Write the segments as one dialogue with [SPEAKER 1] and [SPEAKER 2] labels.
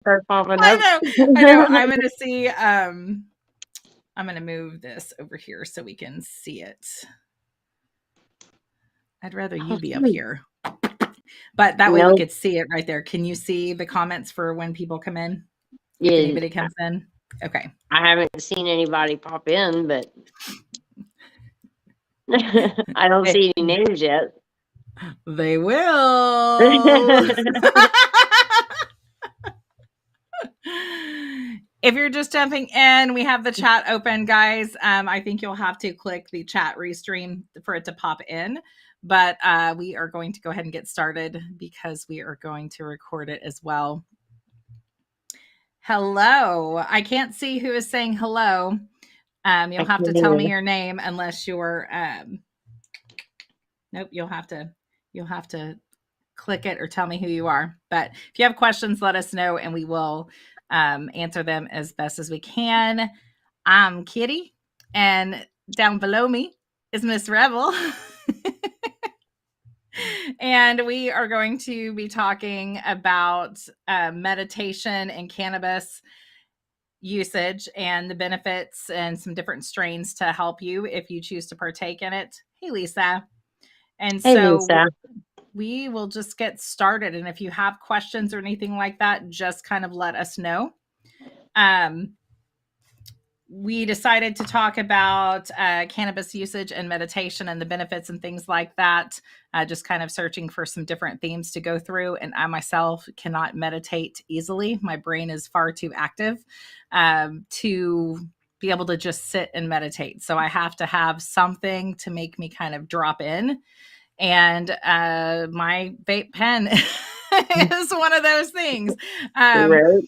[SPEAKER 1] start popping
[SPEAKER 2] I
[SPEAKER 1] up.
[SPEAKER 2] know. I know. I'm going to see. I'm going to move this over here so we can see it. I'd rather you be up here. But that way we
[SPEAKER 1] Nope.
[SPEAKER 2] could see it right there. Can you see the comments for when people come in? If
[SPEAKER 1] Yeah,
[SPEAKER 2] anybody comes in? Okay.
[SPEAKER 1] I haven't seen anybody pop in, but I don't
[SPEAKER 2] They,
[SPEAKER 1] see any names yet.
[SPEAKER 2] they will. If you're just jumping in, we have the chat open, guys. I think you'll have to click the chat restream for it to pop in. But we are going to go ahead and get started because we are going to record it as well. Hello. I can't see who is saying hello. You'll have to tell me your name unless you're nope, you'll have to click it or tell me who you are. But if you have questions, let us know and we will answer them as best as we can. I'm Kitty, and down below me is Miss Rebel. And we are going to be talking about meditation and cannabis usage and the benefits and some different strains to help you if you choose to partake in it. Hey, Lisa. And
[SPEAKER 1] Hey,
[SPEAKER 2] so
[SPEAKER 1] Lisa.
[SPEAKER 2] we will just get started. And if you have questions or anything like that, just kind of let us know. We decided to talk about cannabis usage and meditation and the benefits and things like that. Just kind of searching for some different themes to go through. And I myself cannot meditate easily. My brain is far too active to be able to just sit and meditate. So I have to have something to make me kind of drop in. And my vape pen is one of those things.
[SPEAKER 1] Right.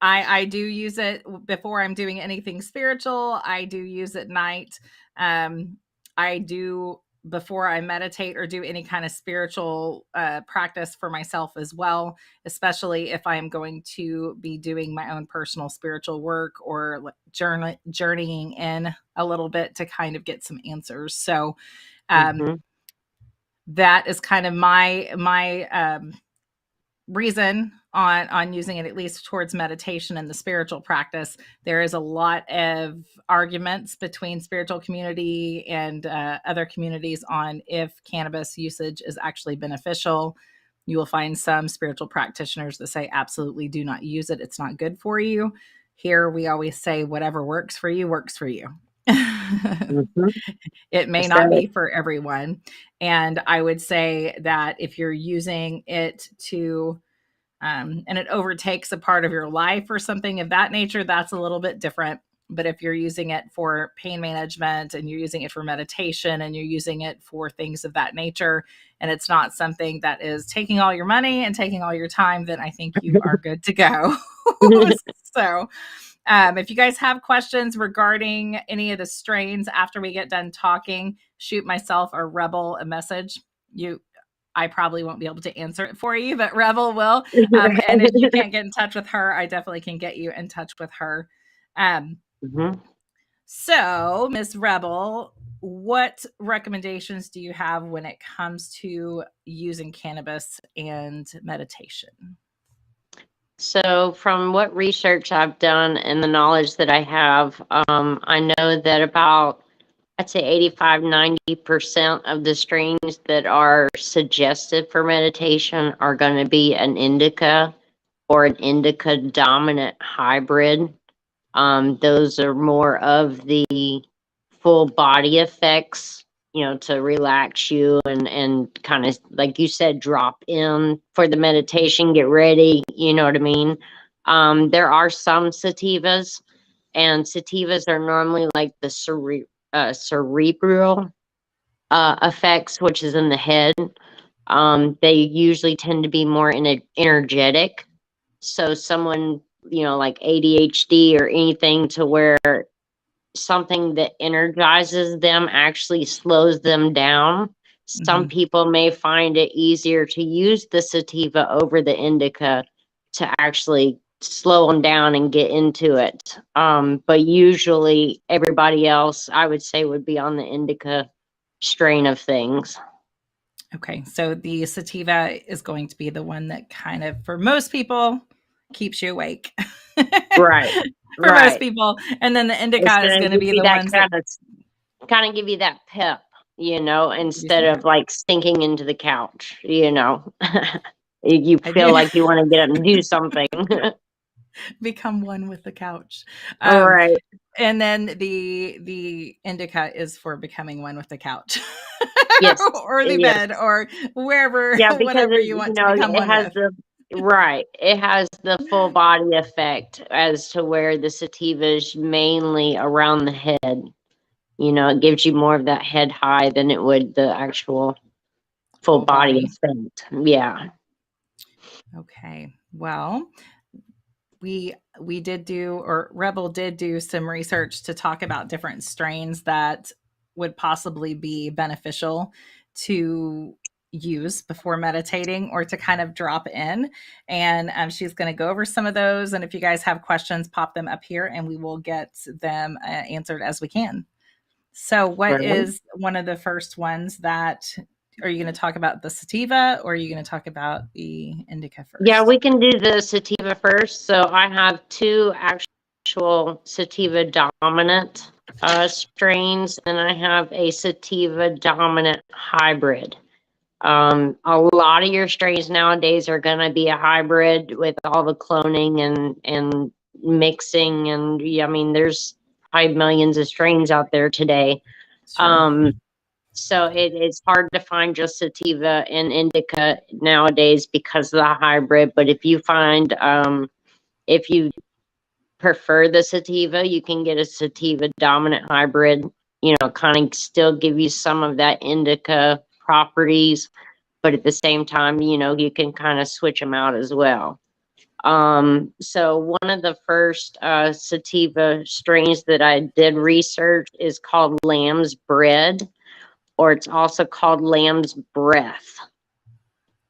[SPEAKER 2] I do use it before I'm doing anything spiritual. I do use it at night. I do before I meditate or do any kind of spiritual practice for myself as well, especially if I am going to be doing my own personal spiritual work or journeying in a little bit to kind of get some answers. So that is kind of my reason on using it, at least towards meditation and the spiritual practice. There is a lot of arguments between spiritual community and other communities on if cannabis usage is actually beneficial. You will find some spiritual practitioners that say absolutely do not use it, it's not good for you. Here we always say whatever works for you works for you. It may not be for everyone. And I would say that if you're using it to, and it overtakes a part of your life or something of that nature, that's a little bit different. But if you're using it for pain management and you're using it for meditation and you're using it for things of that nature, and it's not something that is taking all your money and taking all your time, then I think you are good to go. So, if you guys have questions regarding any of the strains after we get done talking, shoot myself or Rebel a message. I probably won't be able to answer it for you, but Rebel will. And if you can't get in touch with her, I definitely can get you in touch with her. So, Miss Rebel, what recommendations do you have when it comes to using cannabis and meditation?
[SPEAKER 1] So, from what research I've done and the knowledge that I have, I know that about, I'd say 85-90% of the strains that are suggested for meditation are going to be an indica or an indica dominant hybrid. Those are more of the full body effects, to relax you and kind of, like you said, drop in for the meditation, get ready, you know what I mean? There are some sativas, and sativas are normally like the cerebral effects, which is in the head. They usually tend to be more energetic. So someone, like ADHD or anything, to where something that energizes them actually slows them down. Some people may find it easier to use the sativa over the indica to actually slow them down and get into it. But usually everybody else, I would say, would be on the indica strain of things.
[SPEAKER 2] Okay, so the sativa is going to be the one that kind of, for most people, keeps you awake.
[SPEAKER 1] Right.
[SPEAKER 2] For most
[SPEAKER 1] Right.
[SPEAKER 2] people. And then the
[SPEAKER 1] It's
[SPEAKER 2] indica is
[SPEAKER 1] going
[SPEAKER 2] going
[SPEAKER 1] to
[SPEAKER 2] to
[SPEAKER 1] give
[SPEAKER 2] be
[SPEAKER 1] you
[SPEAKER 2] the
[SPEAKER 1] that
[SPEAKER 2] ones that
[SPEAKER 1] kind of give you that pep, you know,
[SPEAKER 2] give you
[SPEAKER 1] instead
[SPEAKER 2] some
[SPEAKER 1] of
[SPEAKER 2] pep.
[SPEAKER 1] like sinking into the couch, you know. You
[SPEAKER 2] I
[SPEAKER 1] feel
[SPEAKER 2] do
[SPEAKER 1] like you want to get up and do something.
[SPEAKER 2] become one with the couch.
[SPEAKER 1] All right.
[SPEAKER 2] And then the indica is for becoming one with the couch.
[SPEAKER 1] Yes.
[SPEAKER 2] Or the
[SPEAKER 1] Yes.
[SPEAKER 2] bed or wherever,
[SPEAKER 1] Yeah, because
[SPEAKER 2] whatever you want to become
[SPEAKER 1] it
[SPEAKER 2] one
[SPEAKER 1] has
[SPEAKER 2] with.
[SPEAKER 1] it has the full body effect as to where the sativa is mainly around the head. You know, it gives you more of that head high than it would the actual full
[SPEAKER 2] Full
[SPEAKER 1] body
[SPEAKER 2] body.
[SPEAKER 1] effect. Yeah.
[SPEAKER 2] Okay. Well, we did do, or Rebel did do some research to talk about different strains that would possibly be beneficial to use before meditating or to kind of drop in. And she's going to go over some of those. And if you guys have questions, pop them up here and we will get them answered as we can. So, what
[SPEAKER 1] Right.
[SPEAKER 2] is one of the first ones that are you going to talk about, the sativa, or are you going to talk about the indica
[SPEAKER 1] Yeah,
[SPEAKER 2] first?
[SPEAKER 1] we can do the sativa first. So I have two actual sativa dominant strains, and I have a sativa dominant hybrid. A lot of your strains nowadays are going to be a hybrid with all the cloning and mixing, and yeah, I mean, there's probably millions of strains out there today.
[SPEAKER 2] Sure.
[SPEAKER 1] Um, so it's hard to find just sativa and indica nowadays because of the hybrid. But if you find, if you prefer the sativa, you can get a sativa dominant hybrid, you know, kind of still give you some of that indica properties, but at the same time, you know, you can kind of switch them out as well. So one of the first sativa strains that I did research is called Lamb's Bread, or it's also called Lamb's Breath.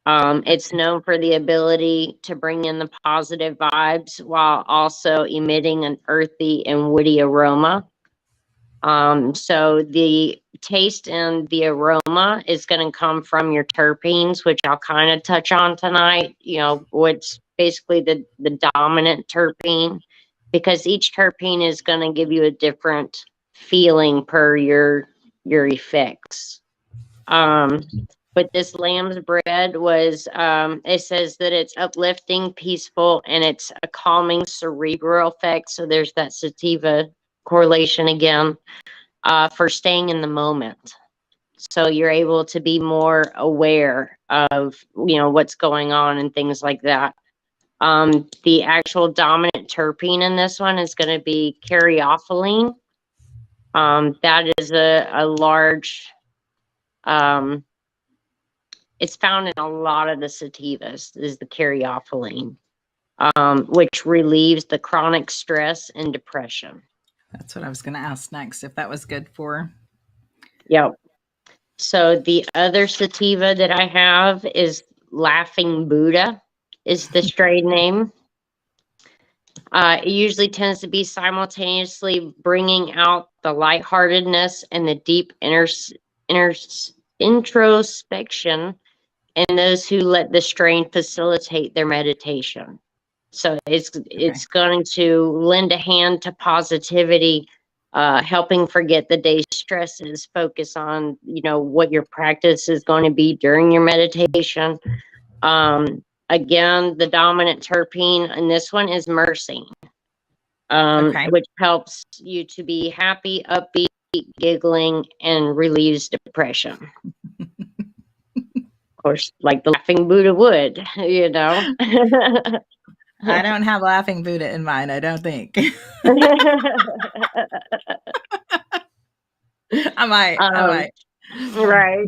[SPEAKER 1] It's known for the ability to bring in the positive vibes while also emitting an earthy and woody aroma. So the taste and the aroma is going to come from your terpenes, which I'll kind of touch on tonight. You know, what's basically the dominant terpene, because each terpene is going to give you a different feeling per your effects. Um, but this lamb's bread was, it says that it's uplifting, peaceful, and it's a calming cerebral effect. So there's that sativa correlation again, for staying in the moment. So you're able to be more aware of, you know, what's going on and things like that. The actual dominant terpene in this one is going to be caryophyllene. That is a large, um, it's found in a lot of the sativas, is the caryophyllene, which relieves the chronic stress and depression.
[SPEAKER 2] That's what I was going to ask next, if that was good for.
[SPEAKER 1] Yep. So the other sativa that I have is Laughing Buddha, is the strain name. It usually tends to be simultaneously bringing out the lightheartedness and the deep inner introspection in those who let the strain facilitate their meditation. So it's going to lend a hand to positivity, helping forget the day's stresses, focus on, you know, what your practice is going to be during your meditation. Again, the dominant terpene in this one is myrcene,
[SPEAKER 2] Okay.
[SPEAKER 1] which helps you to be happy, upbeat, giggling, and relieves depression. Of course, like the laughing Buddha would, you know.
[SPEAKER 2] I don't have Laughing Buddha in mind, I don't think. I might. I
[SPEAKER 1] um,
[SPEAKER 2] might.
[SPEAKER 1] right.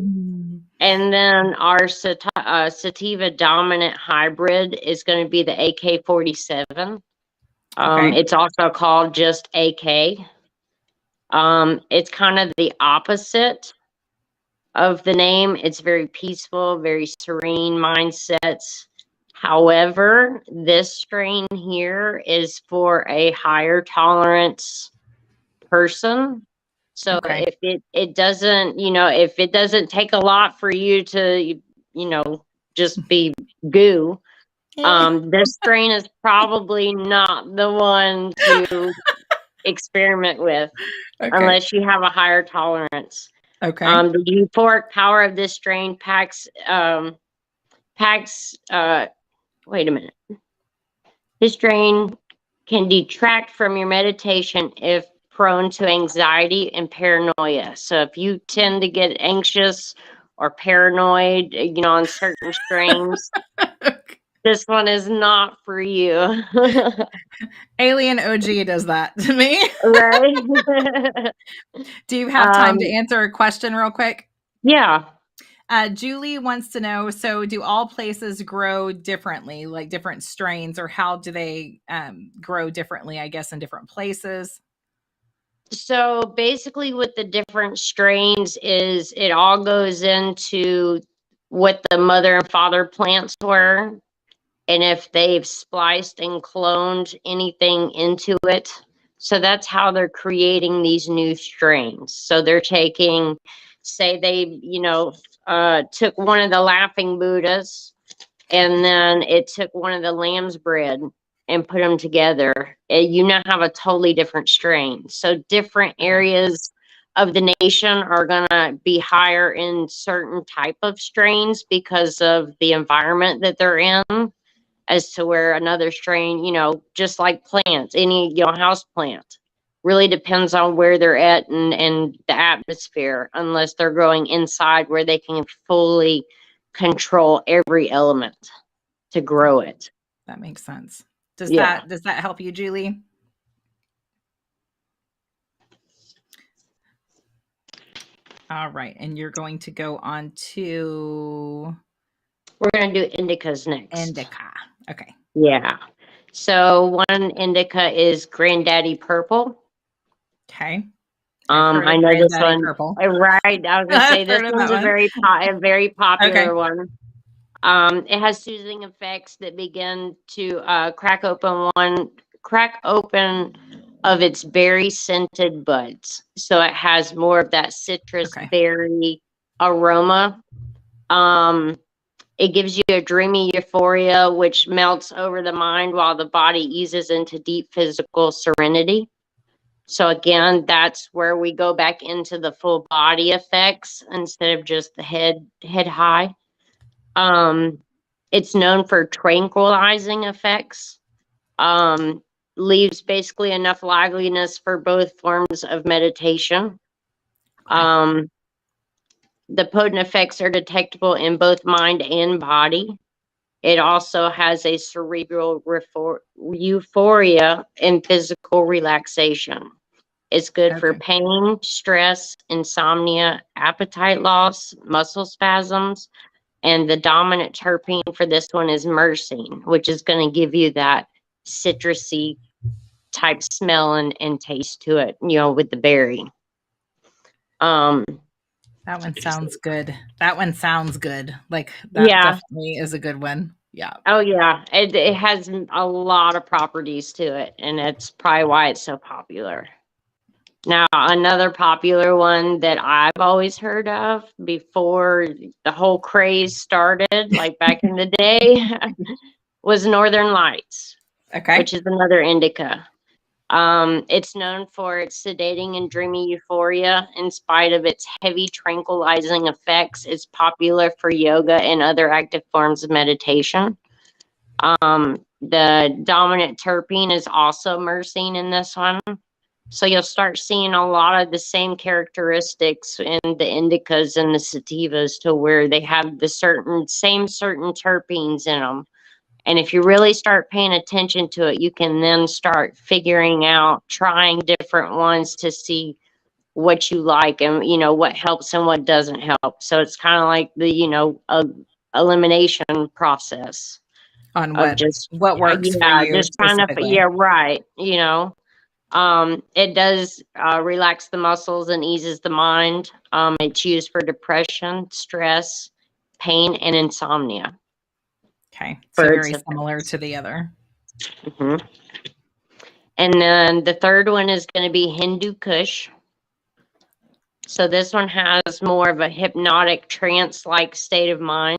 [SPEAKER 1] And then our sativa dominant hybrid is going to be the AK-47.
[SPEAKER 2] Okay.
[SPEAKER 1] It's also called just AK. It's kind of the opposite of the name. It's very peaceful, very serene mindsets. However, this strain here is for a higher tolerance person. So
[SPEAKER 2] Okay.
[SPEAKER 1] if it doesn't, you know, if it doesn't take a lot for you to, you know, just be goo, This strain is probably not the one to experiment with
[SPEAKER 2] Okay.
[SPEAKER 1] unless you have a higher tolerance.
[SPEAKER 2] Okay.
[SPEAKER 1] The euphoric power of this strain wait a minute. This strain can detract from your meditation if prone to anxiety and paranoia. So if you tend to get anxious or paranoid, on certain strains, this one is not for you.
[SPEAKER 2] Alien OG does that to me.
[SPEAKER 1] Right?
[SPEAKER 2] Do you have time to
[SPEAKER 1] um,
[SPEAKER 2] answer a question real quick?
[SPEAKER 1] yeah.
[SPEAKER 2] Julie wants to know, so do all places grow differently, like different strains, or how do they grow differently, I guess, in different places?
[SPEAKER 1] So basically, with the different strains, is it all goes into what the mother and father plants were, and if they've spliced and cloned anything into it. So that's how they're creating these new strains. So they're taking, say they, took one of the laughing Buddhas, and then it took one of the lamb's bread and put them together. You now have a totally different strain. So different areas of the nation are going to be higher in certain type of strains because of the environment that they're in, as to where another strain, just like plants, any, house plant, really depends on where they're at and the atmosphere, unless they're growing inside where they can fully control every element to grow it.
[SPEAKER 2] That makes sense. Does
[SPEAKER 1] Yeah.
[SPEAKER 2] that help you, Julie? All right, and you're going to go on to
[SPEAKER 1] We're going to do indicas next.
[SPEAKER 2] indica. Okay.
[SPEAKER 1] Yeah. So one indica is Granddaddy Purple.
[SPEAKER 2] Okay. I've heard
[SPEAKER 1] I
[SPEAKER 2] of
[SPEAKER 1] know this
[SPEAKER 2] Granddaddy
[SPEAKER 1] one.
[SPEAKER 2] Purple.
[SPEAKER 1] Right. I was going to say
[SPEAKER 2] I've
[SPEAKER 1] this
[SPEAKER 2] heard of that
[SPEAKER 1] one's a
[SPEAKER 2] one.
[SPEAKER 1] very
[SPEAKER 2] Okay.
[SPEAKER 1] popular one. It has soothing effects that begin to crack open of its berry scented buds. So it has more of that citrus
[SPEAKER 2] Okay.
[SPEAKER 1] berry aroma. Um, it gives you a dreamy euphoria, which melts over the mind while the body eases into deep physical serenity. So again, that's where we go back into the full body effects instead of just the head high. Um, it's known for tranquilizing effects. Um, Leaves basically enough liveliness for both forms of meditation.
[SPEAKER 2] Okay.
[SPEAKER 1] Um, the potent effects are detectable in both mind and body. It also has a cerebral euphoria and physical relaxation. It's good for
[SPEAKER 2] Okay.
[SPEAKER 1] pain, stress, insomnia, appetite loss, muscle spasms, and the dominant terpene for this one is myrcene, which is going to give you that citrusy type smell and taste to it, with the berry. Um,
[SPEAKER 2] That one sounds good. That one sounds good. Like that
[SPEAKER 1] yeah.
[SPEAKER 2] definitely is a good one. Yeah.
[SPEAKER 1] Oh, yeah. It has a lot of properties to it, and it's probably why it's so popular. Now, another popular one that I've always heard of before the whole craze started, like back in the day, was Northern Lights,
[SPEAKER 2] Okay.
[SPEAKER 1] which is another indica. It's known for its sedating and dreamy euphoria. In spite of its heavy tranquilizing effects, it's popular for yoga and other active forms of meditation. The dominant terpene is also myrcene in this one. So you'll start seeing a lot of the same characteristics in the indicas and the sativas, to where they have the certain terpenes in them. And if you really start paying attention to it, you can then start figuring out, trying different ones to see what you like and, what helps and what doesn't help. So it's kind of like the, elimination process
[SPEAKER 2] On
[SPEAKER 1] of just,
[SPEAKER 2] what works for
[SPEAKER 1] yeah,
[SPEAKER 2] you
[SPEAKER 1] just kind of,
[SPEAKER 2] specifically.
[SPEAKER 1] yeah, right. It does relax the muscles and eases the mind. It's used for depression, stress, pain, and insomnia
[SPEAKER 2] Okay. So
[SPEAKER 1] for its
[SPEAKER 2] very similar
[SPEAKER 1] effects.
[SPEAKER 2] to the other.
[SPEAKER 1] Hmm. And then the third one is going to be Hindu Kush. So this one has more of a hypnotic trance-like state of mind.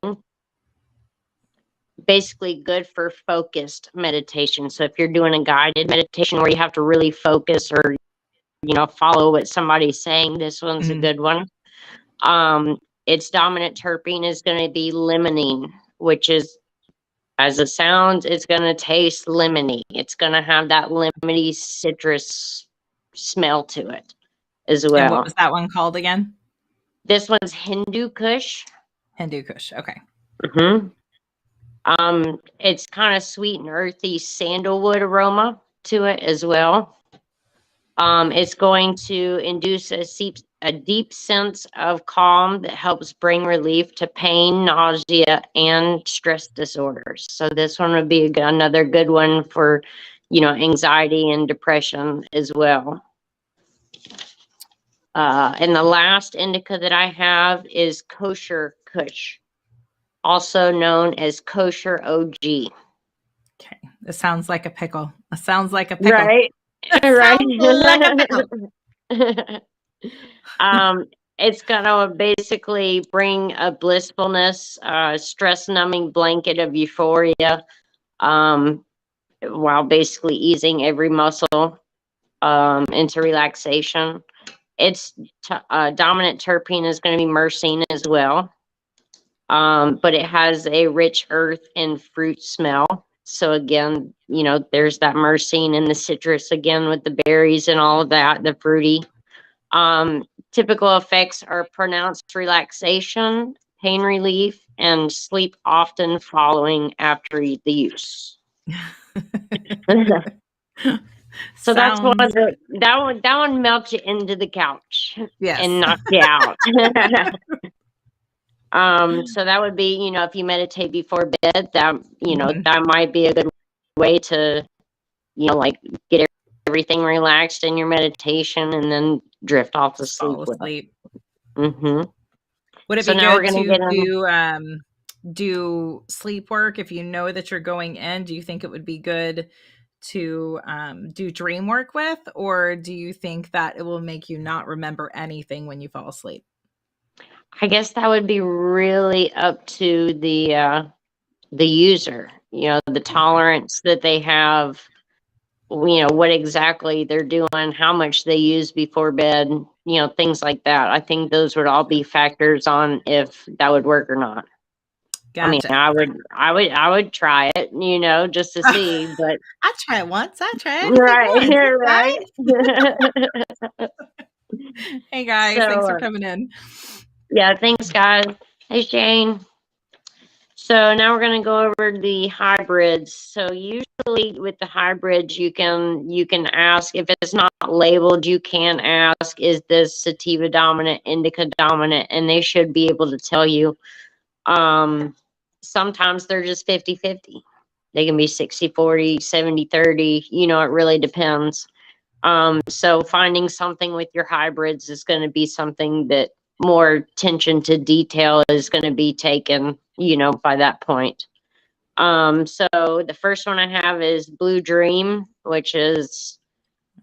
[SPEAKER 1] basically good for focused meditation. So if you're doing a guided meditation where you have to really focus or, follow what somebody's saying, this one's a
[SPEAKER 2] Mhm.
[SPEAKER 1] good one. Its dominant terpene is going to be limonene, which is, as it sounds, it's going to taste lemony. It's going to have that lemony citrus smell to it as
[SPEAKER 2] And what was
[SPEAKER 1] well.
[SPEAKER 2] that one called again?
[SPEAKER 1] This one's Hindu Kush.
[SPEAKER 2] Hindu Kush. Okay.
[SPEAKER 1] hmm it's kind of sweet and earthy sandalwood aroma to it as well. It's going to induce a deep sense of calm that helps bring relief to pain, nausea, and stress disorders. So this one would be another good one for, anxiety and depression as well. And the last indica that I have is kosher kush, also known as kosher OG.
[SPEAKER 2] Okay. It sounds like a pickle. It sounds like a pickle.
[SPEAKER 1] Right,
[SPEAKER 2] It
[SPEAKER 1] right.
[SPEAKER 2] sounds like a pickle.
[SPEAKER 1] um, it's gonna basically bring a blissfulness, stress numbing blanket of euphoria, um, while basically easing every muscle into relaxation. Its dominant terpene is going to be myrcene as well, but it has a rich earth and fruit smell. So again, there's that myrcene and the citrus again with the berries and all of that, the fruity. Typical effects are pronounced relaxation, pain relief, and sleep often following after the use. So that's one
[SPEAKER 2] Sounds
[SPEAKER 1] that one melts you into the couch and
[SPEAKER 2] yes.
[SPEAKER 1] knocks you out. So that would be, if you meditate before bed,
[SPEAKER 2] Mhm.
[SPEAKER 1] that might be a good way to, like get everything relaxed in your meditation and then drift off to
[SPEAKER 2] Just
[SPEAKER 1] sleep
[SPEAKER 2] fall
[SPEAKER 1] with it.
[SPEAKER 2] asleep.
[SPEAKER 1] hmm
[SPEAKER 2] Would it
[SPEAKER 1] So
[SPEAKER 2] be
[SPEAKER 1] now we're
[SPEAKER 2] good
[SPEAKER 1] gonna
[SPEAKER 2] to
[SPEAKER 1] get on.
[SPEAKER 2] do sleep work if you know that you're going in? Do you think it would be good to do dream work with, or do you think that it will make you not remember anything when you fall asleep?
[SPEAKER 1] I guess that would be really up to the user, the
[SPEAKER 2] Okay.
[SPEAKER 1] tolerance that they have, what exactly they're doing, how much they use before bed, things like that. I think those would all be factors on if that would work or not. I mean,
[SPEAKER 2] Gotcha.
[SPEAKER 1] I would try it, just to see, but
[SPEAKER 2] I try it once. I try anything
[SPEAKER 1] right,
[SPEAKER 2] once. It's
[SPEAKER 1] right.
[SPEAKER 2] fine. Hey guys, thanks
[SPEAKER 1] So,
[SPEAKER 2] for coming in.
[SPEAKER 1] yeah, thanks, guys. Hey, Shane. So now we're going to go over the hybrids. So usually with the hybrids, you can ask if it's not labeled. You can ask, is this sativa dominant, indica dominant, and they should be able to tell you. Um, Sometimes they're just 50-50. They can be 60-40, 70-30. It really depends. So finding something with your hybrids is going to be something that more attention to detail is going to be taken, by that point. So the first one I have is Blue Dream, which is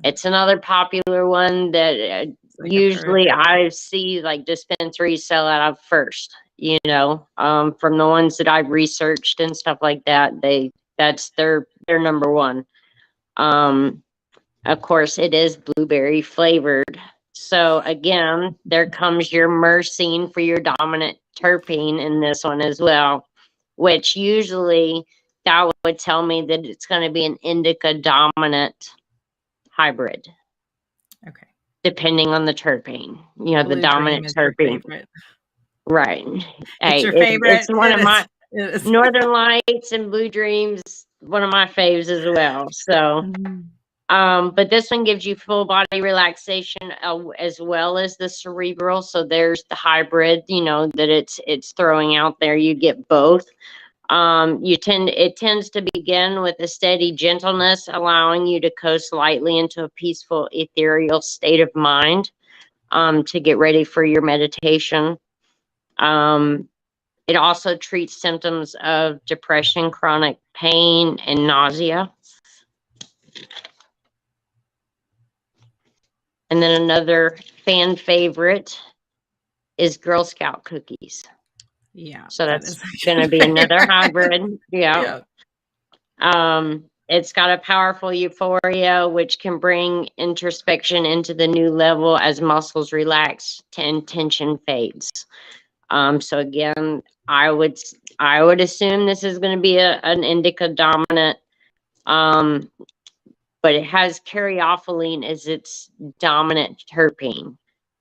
[SPEAKER 1] it's another popular one that
[SPEAKER 2] It's like I've heard.
[SPEAKER 1] usually I see like dispensaries sell out of first. From the ones that I've researched and stuff like that, that's their number one. Um, of course, it is blueberry flavored. So again, there comes your myrcene for your dominant terpene in this one as well, which usually that would tell me that it's going to be an indica dominant hybrid,
[SPEAKER 2] Okay.
[SPEAKER 1] depending on the terpene. The
[SPEAKER 2] Blue Dream
[SPEAKER 1] dominant
[SPEAKER 2] is your
[SPEAKER 1] terpene.
[SPEAKER 2] favorite.
[SPEAKER 1] Right.
[SPEAKER 2] It's
[SPEAKER 1] Hey,
[SPEAKER 2] your
[SPEAKER 1] it's
[SPEAKER 2] favorite.
[SPEAKER 1] one
[SPEAKER 2] It
[SPEAKER 1] of
[SPEAKER 2] is.
[SPEAKER 1] my
[SPEAKER 2] It is.
[SPEAKER 1] Northern Lights and Blue Dreams, one of my faves as well. So.
[SPEAKER 2] Mm.
[SPEAKER 1] But this one gives you full body relaxation as well as the cerebral. So there's the hybrid, that it's throwing out there. You get both. It tends to begin with a steady gentleness, allowing you to coast lightly into a peaceful, ethereal state of mind, to get ready for your meditation. Um, it also treats symptoms of depression, chronic pain, and nausea. And then another fan favorite is Girl Scout cookies.
[SPEAKER 2] Yeah,
[SPEAKER 1] So
[SPEAKER 2] that
[SPEAKER 1] that's
[SPEAKER 2] is a
[SPEAKER 1] going to
[SPEAKER 2] good
[SPEAKER 1] be another
[SPEAKER 2] favorite.
[SPEAKER 1] hybrid. Yeah.
[SPEAKER 2] Yeah.
[SPEAKER 1] It's got a powerful euphoria, which can bring introspection into the new level as muscles relax and tension fades. So again, I would assume this is going to be an indica dominant, um, but it has caryophyllene as its dominant terpene.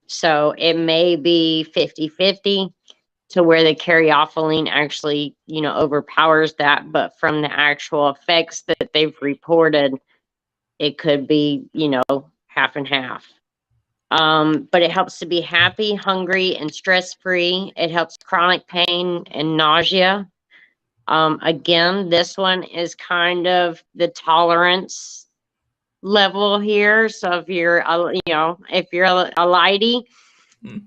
[SPEAKER 1] So it may be 50-50 to where the caryophyllene actually, overpowers that. But from the actual effects that they've reported, it could be, half and half. But it helps to be happy, hungry, and stress free. It helps chronic pain and nausea. Again, this one is kind of the tolerance level here. So if you're, if you're a lighty,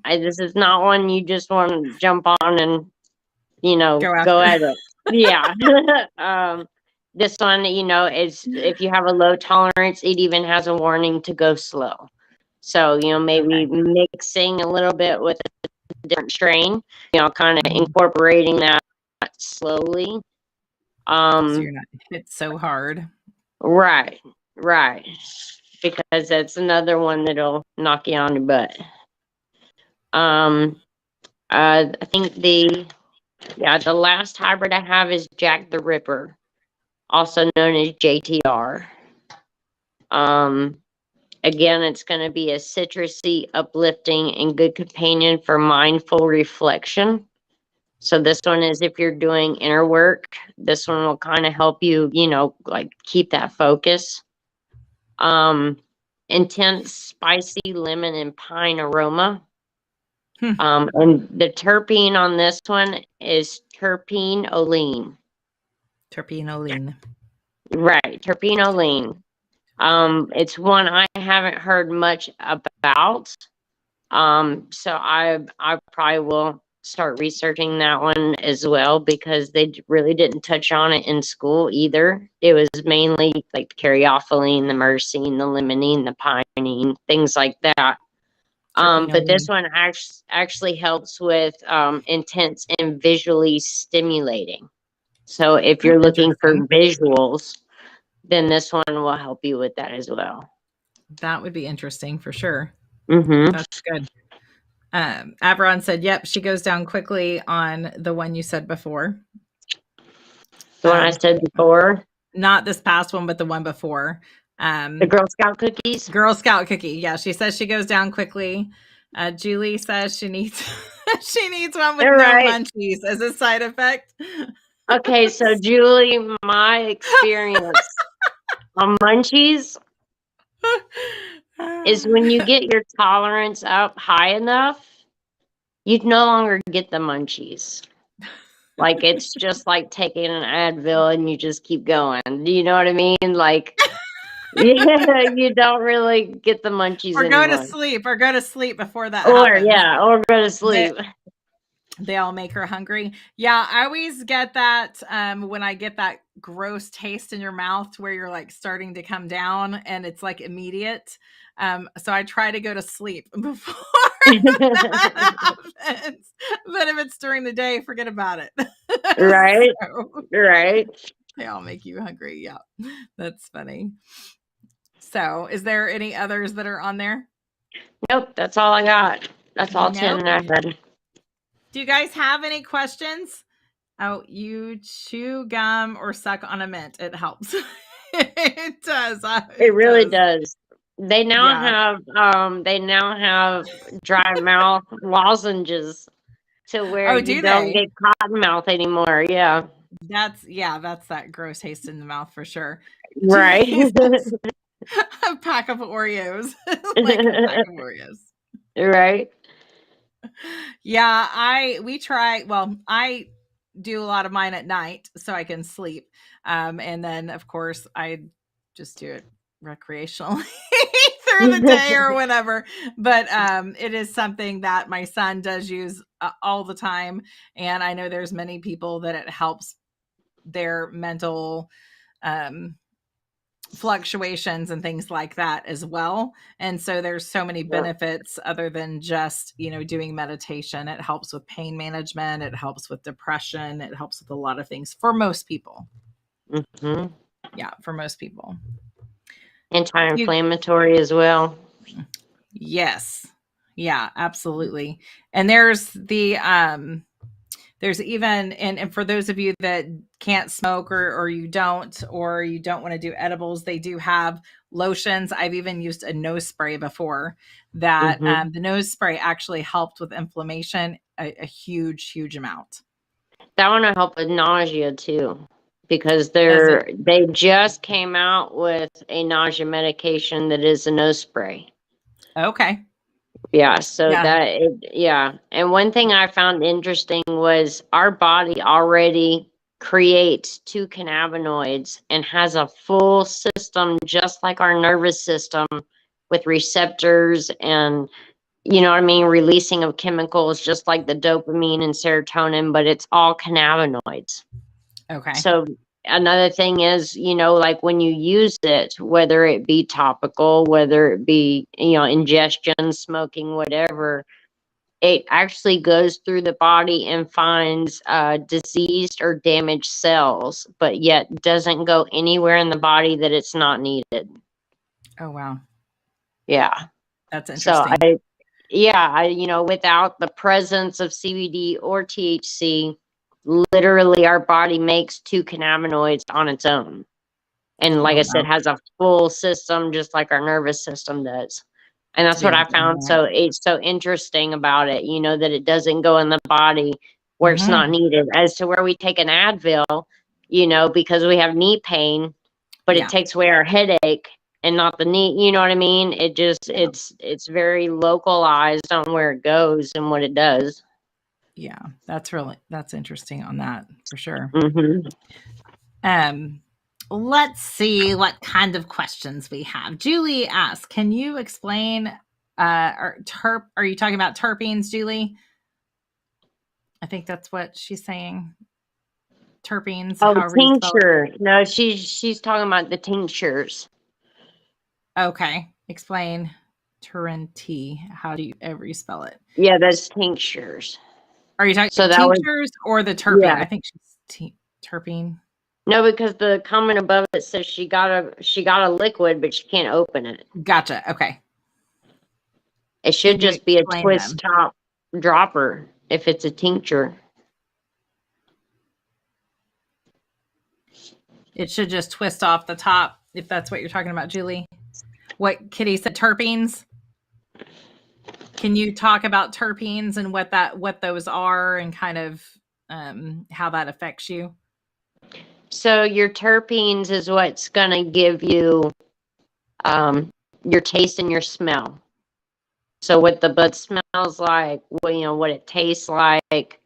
[SPEAKER 1] this is not one you just want to jump on and,
[SPEAKER 2] Go
[SPEAKER 1] go
[SPEAKER 2] after.
[SPEAKER 1] at it. Yeah. This one, is if you have a low tolerance, it even has a warning to go slow. So, maybe
[SPEAKER 2] Okay.
[SPEAKER 1] mixing a little bit with a different strain, kind of
[SPEAKER 2] Mhm.
[SPEAKER 1] incorporating that slowly.
[SPEAKER 2] So you're
[SPEAKER 1] Um,
[SPEAKER 2] not hit so hard.
[SPEAKER 1] right, right. Because that's another one that'll knock you on your butt. Um, I think the last hybrid I have is Jack the Ripper, also known as JTR. Um, Again, it's going to be a citrusy, uplifting, and good companion for mindful reflection. So this one is if you're doing inner work, this one will kind of help you, like keep that focus. Um, Intense, spicy lemon and pine aroma.
[SPEAKER 2] Hmm.
[SPEAKER 1] And the terpene on this one is terpenoline.
[SPEAKER 2] Terpenoline.
[SPEAKER 1] Right, terpenoline. It's one I haven't heard much about. So I probably will start researching that one as well because they really didn't touch on it in school either. It was mainly like the caryophyllene, the myrcene, the limonene, the pinene, things like that. But this
[SPEAKER 2] Terpenoline.
[SPEAKER 1] one actually helps with intense and visually stimulating. So if
[SPEAKER 2] That's
[SPEAKER 1] you're looking for
[SPEAKER 2] interesting.
[SPEAKER 1] visuals, then this one will help you with that as well.
[SPEAKER 2] That would be interesting for sure.
[SPEAKER 1] Mm-hmm.
[SPEAKER 2] That's good. Averon said, "Yep, she goes down quickly on the one you said before.
[SPEAKER 1] The one I said before,
[SPEAKER 2] Not this past one, but the one before.
[SPEAKER 1] the Girl Scout cookies.
[SPEAKER 2] Girl Scout cookie. Yeah, she says she goes down quickly. Julie says she needs she needs one with
[SPEAKER 1] All
[SPEAKER 2] no
[SPEAKER 1] right.
[SPEAKER 2] munchies as a side effect.
[SPEAKER 1] Okay, so Julie, my experience on munchies is when you get your tolerance up high enough, you no longer get the munchies. Like it's just like taking an Advil and you just keep going. Do you know what I mean? Like, yeah, you don't really get the munchies
[SPEAKER 2] Or go to
[SPEAKER 1] anymore.
[SPEAKER 2] sleep, or go to sleep before that
[SPEAKER 1] Or
[SPEAKER 2] happens.
[SPEAKER 1] yeah, or go to
[SPEAKER 2] They
[SPEAKER 1] sleep.
[SPEAKER 2] they all make her hungry. Yeah, I always get that when I get that gross taste in your mouth where you're like starting to come down and it's like immediate. So I try to go to sleep before that happens. But if it's during the day, forget about it.
[SPEAKER 1] Right,
[SPEAKER 2] So
[SPEAKER 1] right.
[SPEAKER 2] they all make you hungry. Yeah, that's funny. So is there any others that are on there?
[SPEAKER 1] Nope, that's all I got. That's all 10
[SPEAKER 2] Nope.
[SPEAKER 1] that I had.
[SPEAKER 2] Do you guys have any questions? Oh, you chew gum or suck on a mint. It helps. It does.
[SPEAKER 1] It
[SPEAKER 2] It
[SPEAKER 1] really
[SPEAKER 2] does.
[SPEAKER 1] does.
[SPEAKER 2] Yeah.
[SPEAKER 1] They now have dry mouth lozenges to where
[SPEAKER 2] Oh,
[SPEAKER 1] you
[SPEAKER 2] do
[SPEAKER 1] don't
[SPEAKER 2] they?
[SPEAKER 1] get cotton mouth anymore. Yeah.
[SPEAKER 2] That's that gross taste in the mouth for sure.
[SPEAKER 1] Right.
[SPEAKER 2] Jesus. A pack of Oreos. Like a pack of Oreos.
[SPEAKER 1] Right.
[SPEAKER 2] Yeah, I do a lot of mine at night so I can sleep. And then of course I just do it recreationally through the day or whatever. But it is something that my son does use all the time, and I know there's many people that it helps their mental um fluctuations and things like that as well. And so there's so many benefits other than just, doing meditation. It helps with pain management, it helps with depression, it helps with a lot of things for most people.
[SPEAKER 1] Mm-hmm.
[SPEAKER 2] Yeah, for most people.
[SPEAKER 1] Anti-inflammatory as well.
[SPEAKER 2] Yes. Yeah, absolutely. And there's even, and for those of you that can't smoke or you don't want to do edibles, they do have lotions. I've even used a nose spray before that.
[SPEAKER 1] Mm-hmm.
[SPEAKER 2] The nose spray actually helped with inflammation a huge amount.
[SPEAKER 1] That one will help with nausea too, because
[SPEAKER 2] Does it?
[SPEAKER 1] they just came out with a nausea medication that is a nose spray.
[SPEAKER 2] Okay.
[SPEAKER 1] Yeah, so
[SPEAKER 2] Yeah.
[SPEAKER 1] yeah. And one thing I found interesting was our body already creates 2 cannabinoids and has a full system just like our nervous system with receptors and you know what I mean, releasing of chemicals just like the dopamine and serotonin, but it's all cannabinoids.
[SPEAKER 2] Okay.
[SPEAKER 1] So another thing is, like when you use it, whether it be topical, whether it be, ingestion, smoking, whatever, it actually goes through the body and finds diseased or damaged cells, but yet doesn't go anywhere in the body that it's not needed.
[SPEAKER 2] Oh, wow.
[SPEAKER 1] Yeah.
[SPEAKER 2] That's
[SPEAKER 1] So
[SPEAKER 2] interesting.
[SPEAKER 1] without the presence of CBD or THC, literally our body makes 2 cannabinoids on its own. And like
[SPEAKER 2] Oh,
[SPEAKER 1] I
[SPEAKER 2] wow.
[SPEAKER 1] said, has a full system just like our nervous system does. And
[SPEAKER 2] To
[SPEAKER 1] that's
[SPEAKER 2] be
[SPEAKER 1] what
[SPEAKER 2] able
[SPEAKER 1] I
[SPEAKER 2] to
[SPEAKER 1] found
[SPEAKER 2] interact.
[SPEAKER 1] so it's so interesting about it, that it doesn't go in the body where it's not needed. As to where we take an Advil, because we have knee pain, but it
[SPEAKER 2] Yeah.
[SPEAKER 1] takes away our headache and not the knee, you know what I mean? It just
[SPEAKER 2] Yeah.
[SPEAKER 1] it's very localized on where it goes and what it does.
[SPEAKER 2] Yeah. That's interesting on that for sure.
[SPEAKER 1] Mhm.
[SPEAKER 2] Let's see what kind of questions we have. Julie asks, can you explain are you talking about terpenes, Julie? I think that's what she's saying. Terpenes,
[SPEAKER 1] Oh,
[SPEAKER 2] however you spell it.
[SPEAKER 1] tincture. No, she's talking about the tinctures.
[SPEAKER 2] Okay. Explain Turrenti. How do you ever you spell it?
[SPEAKER 1] Yeah, that's tinctures.
[SPEAKER 2] Are you talking
[SPEAKER 1] So that was
[SPEAKER 2] tinctures or the terpene?
[SPEAKER 1] yeah.
[SPEAKER 2] I think she's terpene.
[SPEAKER 1] No, because the comment above it says she got a liquid, but she can't open it.
[SPEAKER 2] Gotcha. Okay.
[SPEAKER 1] It should
[SPEAKER 2] Can you
[SPEAKER 1] just be a
[SPEAKER 2] explain
[SPEAKER 1] twist
[SPEAKER 2] them?
[SPEAKER 1] top dropper if it's a tincture.
[SPEAKER 2] It should just twist off the top if that's what you're talking about, Julie. What Kitty said, terpenes. Can you talk about terpenes and what those are and kind of how that affects you?
[SPEAKER 1] So your terpenes is what's gonna give you your taste and your smell. So what the bud smells like, what it tastes like,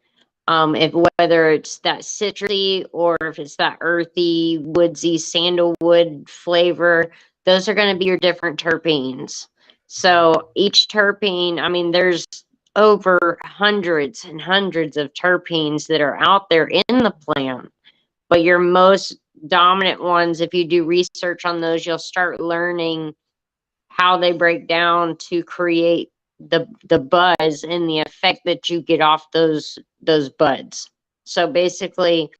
[SPEAKER 1] if whether it's that citrusy or if it's that earthy, woodsy, sandalwood flavor, those are going to be your different terpenes. So each terpene, I mean, there's over hundreds and hundreds of terpenes that are out there in the plant, but your most dominant ones, if you do research on those, you'll start learning how they break down to create the buzz and the effect that you get off those buds. So basically,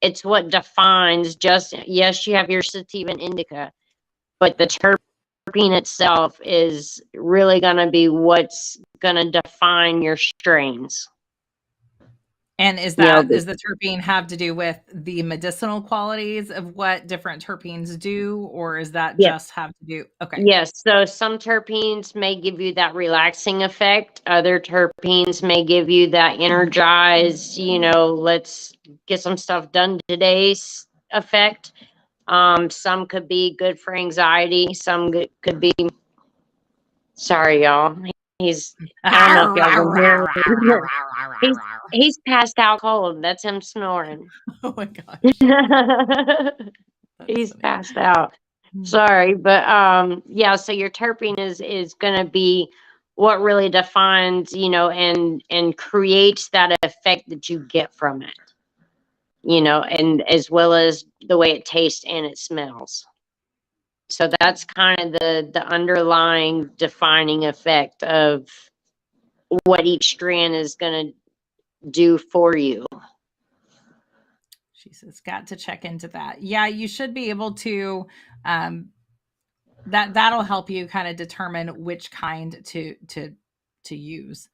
[SPEAKER 1] it's what defines just yes, you have your sativa and indica, but the terpene itself is really going to be what's going to define your strains.
[SPEAKER 2] And is the terpene have to do with the medicinal qualities of what different terpenes do, or is that
[SPEAKER 1] yeah,
[SPEAKER 2] just have to do? Okay,
[SPEAKER 1] yes, so some terpenes may give you that relaxing effect. Other terpenes may give you that energized, let's get some stuff done today's effect. Some could be good for anxiety. Some could be, sorry, y'all. He's, I don't know if y'all can hear him. He's passed out cold. That's him snoring.
[SPEAKER 2] oh my gosh, that's
[SPEAKER 1] He's
[SPEAKER 2] funny.
[SPEAKER 1] passed out. Sorry, but yeah, so your terpene is going to be what really defines, and creates that effect that you get from it. And as well as the way it tastes and it smells. So that's kind of the underlying defining effect of what each strand is going to do for you.
[SPEAKER 2] She says, got to check into that. Yeah, you should be able to, that'll help you kind of determine which kind to use.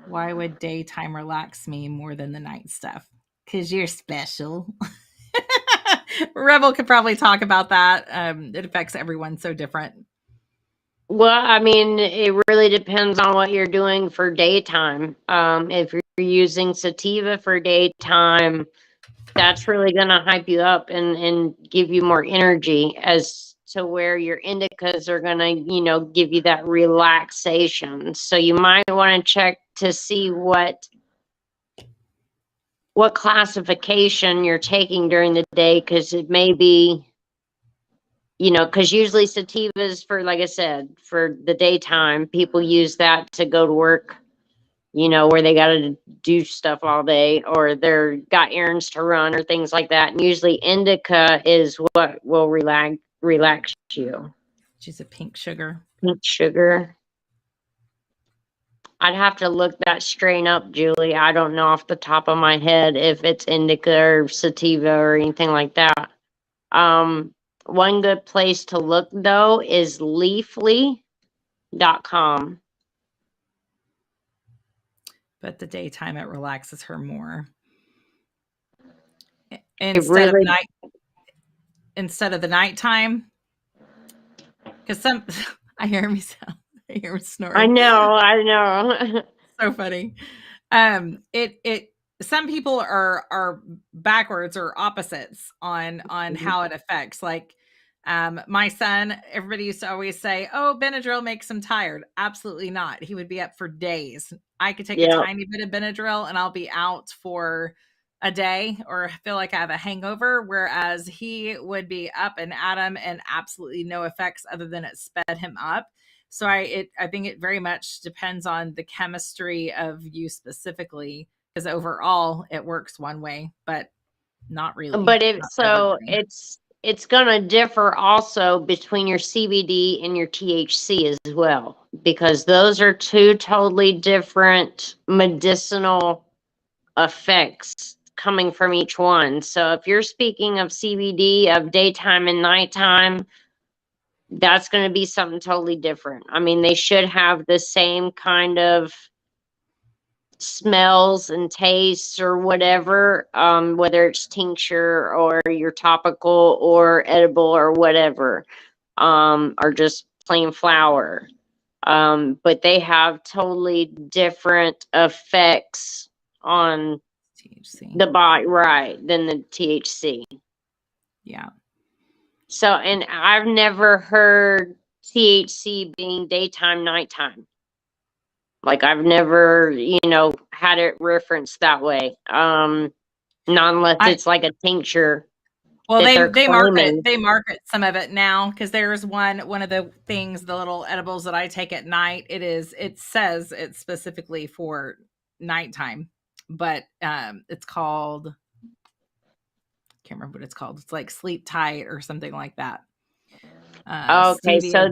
[SPEAKER 2] Why would daytime relax me more than the night stuff? Because you're special. Rebel could probably talk about that. It affects everyone so different.
[SPEAKER 1] Well, I mean, it really depends on what you're doing for daytime. If you're using sativa for daytime, that's really going to hype you up and give you more energy, as to where your indicas are going to, give you that relaxation. So you might want to check to see what classification you're taking during the day, because it may be, because usually sativas, for, like I said, for the daytime, people use that to go to work, where they got to do stuff all day, or they're got errands to run or things like that. And usually indica is what will relax you.
[SPEAKER 2] She's a pink sugar.
[SPEAKER 1] Pink sugar. I'd have to look that strain up, Julie. I don't know off the top of my head if it's indica or sativa or anything like that. One good place to look, though, is leafly.com.
[SPEAKER 2] But the daytime, it relaxes her more.
[SPEAKER 1] Instead
[SPEAKER 2] of the nighttime, because I hear me snoring.
[SPEAKER 1] I know.
[SPEAKER 2] So funny. Some people are backwards or opposites on how it affects. Like, my son, everybody used to always say, "Oh, Benadryl makes him tired." Absolutely not. He would be up for days. I could take a tiny bit of Benadryl and I'll be out for a day or feel like I have a hangover, whereas he would be up and at him and absolutely no effects other than it sped him up. So I think it very much depends on the chemistry of you specifically, because overall it works one way, but not really.
[SPEAKER 1] But it's going to differ also between your CBD and your THC as well, because those are two totally different medicinal effects coming from each one. So if you're speaking of CBD of daytime and nighttime, that's going to be something totally different. I mean, they should have the same kind of smells and tastes or whatever, whether it's tincture or your topical or edible or whatever, or just plain flower. But they have totally different effects on
[SPEAKER 2] THC.
[SPEAKER 1] the body, right, than the THC.
[SPEAKER 2] Yeah.
[SPEAKER 1] So, and I've never heard THC being daytime, nighttime. Like, I've never, had it referenced that way. Not unless it's like a tincture.
[SPEAKER 2] Well, they market some of it now, because there's one of the things, the little edibles that I take at night. It says it's specifically for nighttime, but it's called, can't remember what it's called. It's like Sleep Tight or something like that.
[SPEAKER 1] Okay, so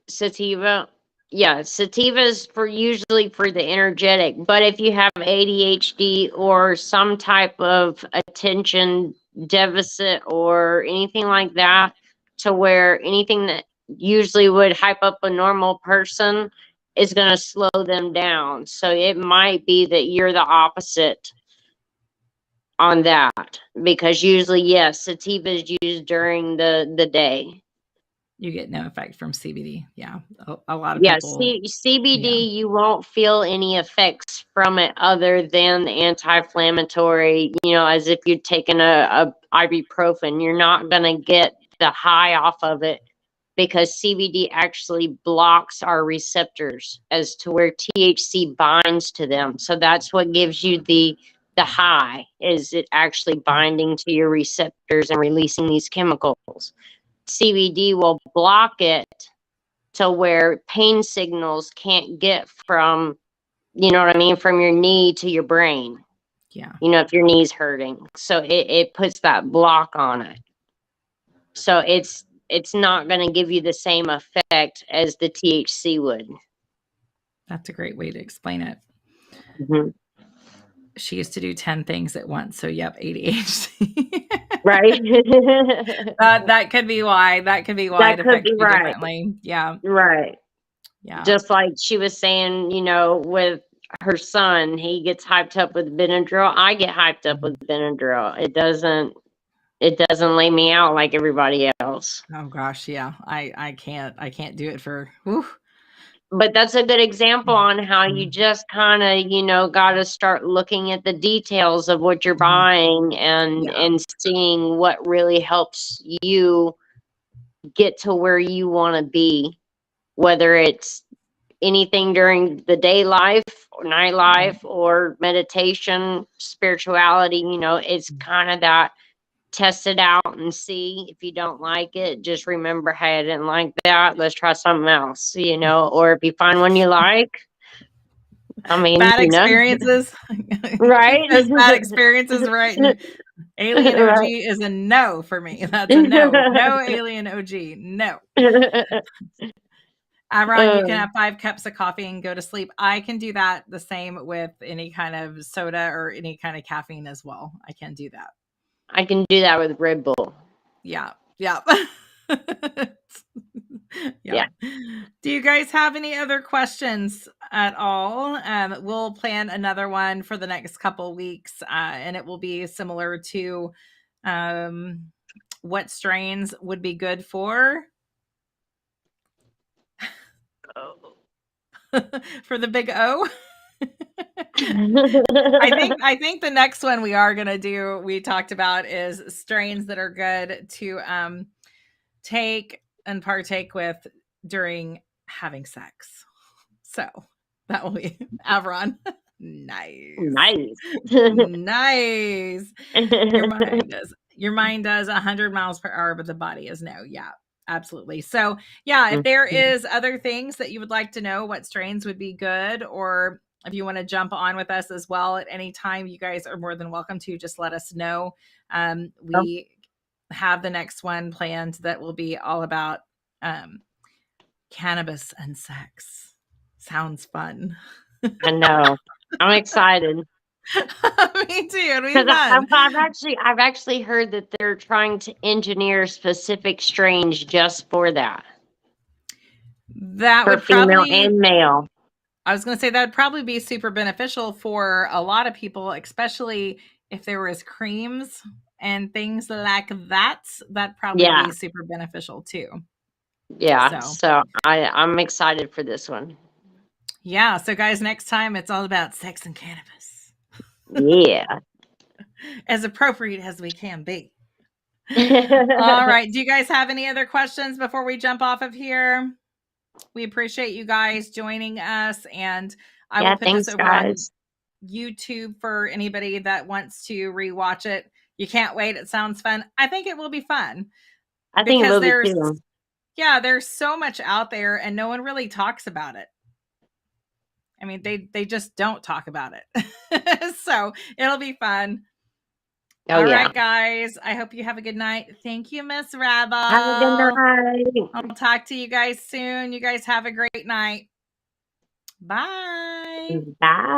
[SPEAKER 1] sativa, yeah, sativa is usually for the energetic. But if you have ADHD or some type of attention deficit or anything like that, to where anything that usually would hype up a normal person is going to slow them down. So it might be that you're the opposite on that, because usually, yes, sativa is used during the day.
[SPEAKER 2] You get no effect from CBD. Yeah. A lot of people.
[SPEAKER 1] CBD, you won't feel any effects from it other than the anti-inflammatory, as if you'd taken a ibuprofen. You're not going to get the high off of it, because CBD actually blocks our receptors as to where THC binds to them. So that's what gives you the high, is it actually binding to your receptors and releasing these chemicals. CBD will block it to where pain signals can't get from, from your knee to your brain.
[SPEAKER 2] Yeah.
[SPEAKER 1] If your knee's hurting. So it puts that block on it. So it's not going to give you the same effect as the THC would.
[SPEAKER 2] That's a great way to explain it.
[SPEAKER 1] Mhm.
[SPEAKER 2] She used to do 10 things at once. So, yep, ADHD.
[SPEAKER 1] Right?
[SPEAKER 2] That could be why. That could be why
[SPEAKER 1] That
[SPEAKER 2] it
[SPEAKER 1] could
[SPEAKER 2] affects
[SPEAKER 1] be
[SPEAKER 2] you
[SPEAKER 1] right.
[SPEAKER 2] differently. Yeah.
[SPEAKER 1] Right.
[SPEAKER 2] Yeah.
[SPEAKER 1] Just like she was saying, with her son, he gets hyped up with Benadryl. I get hyped up with Benadryl. It doesn't lay me out like everybody else.
[SPEAKER 2] Oh gosh, yeah. I can't do it for whew.
[SPEAKER 1] But that's a good example on how you just kind of, got to start looking at the details of what you're buying and
[SPEAKER 2] Yeah.
[SPEAKER 1] seeing what really helps you get to where you want to be, whether it's anything during the day life or night life or meditation, spirituality, it's kind of that test it out and see. If you don't like it, just remember, hey, I didn't like that. Let's try something else, or if you find one you like, I mean,
[SPEAKER 2] Bad experiences.
[SPEAKER 1] right?
[SPEAKER 2] Keep those bad experiences right. And Alien OG
[SPEAKER 1] Right.
[SPEAKER 2] is a no for me. That's a no. No Alien OG. No. Avron, you can have 5 cups of coffee and go to sleep. I can do that the same with any kind of soda or any kind of caffeine as well. I can do that.
[SPEAKER 1] I can do that with Red Bull.
[SPEAKER 2] Yeah. Yeah.
[SPEAKER 1] Yeah.
[SPEAKER 2] Do you guys have any other questions at all? We'll plan another one for the next couple weeks, and it will be similar to what strains would be good for for the big O. I think the next one we are going to do, we talked about, is strains that are good to take and partake with during having sex. So that will be Avron. Nice. Nice. Your mind does 100 miles per hour, but the body is no. Yeah, absolutely. So yeah, if there is other things that you would like to know, what strains would be good, or if you want to jump on with us as well at any time, you guys are more than welcome to. Just let us know. We have the next one planned that will be all about cannabis and sex. Sounds fun.
[SPEAKER 1] I know. I'm excited.
[SPEAKER 2] Me too. It'll be fun.
[SPEAKER 1] I've actually heard that they're trying to engineer specific strains just for that.
[SPEAKER 2] That
[SPEAKER 1] for
[SPEAKER 2] would
[SPEAKER 1] female
[SPEAKER 2] probably
[SPEAKER 1] and male.
[SPEAKER 2] I was going to say that would probably be super beneficial for a lot of people, especially if there was creams and things like that. That'd probably be super beneficial too.
[SPEAKER 1] Yeah. So I'm excited for this one.
[SPEAKER 2] Yeah. So guys, next time it's all about sex and cannabis.
[SPEAKER 1] Yeah.
[SPEAKER 2] As appropriate as we can be. All right. Do you guys have any other questions before we jump off of here? We appreciate you guys joining us, and I will put this over on YouTube for anybody that wants to rewatch it. You can't wait. It sounds fun. I think it will be fun.
[SPEAKER 1] I think it will be too.
[SPEAKER 2] Yeah, there's so much out there and no one really talks about it. I mean, they just don't talk about it. So it'll be fun. All right, guys. I hope you have a good night. Thank you, Miss Rabble.
[SPEAKER 1] Have a good night.
[SPEAKER 2] I'll talk to you guys soon. You guys have a great night. Bye.
[SPEAKER 1] Bye.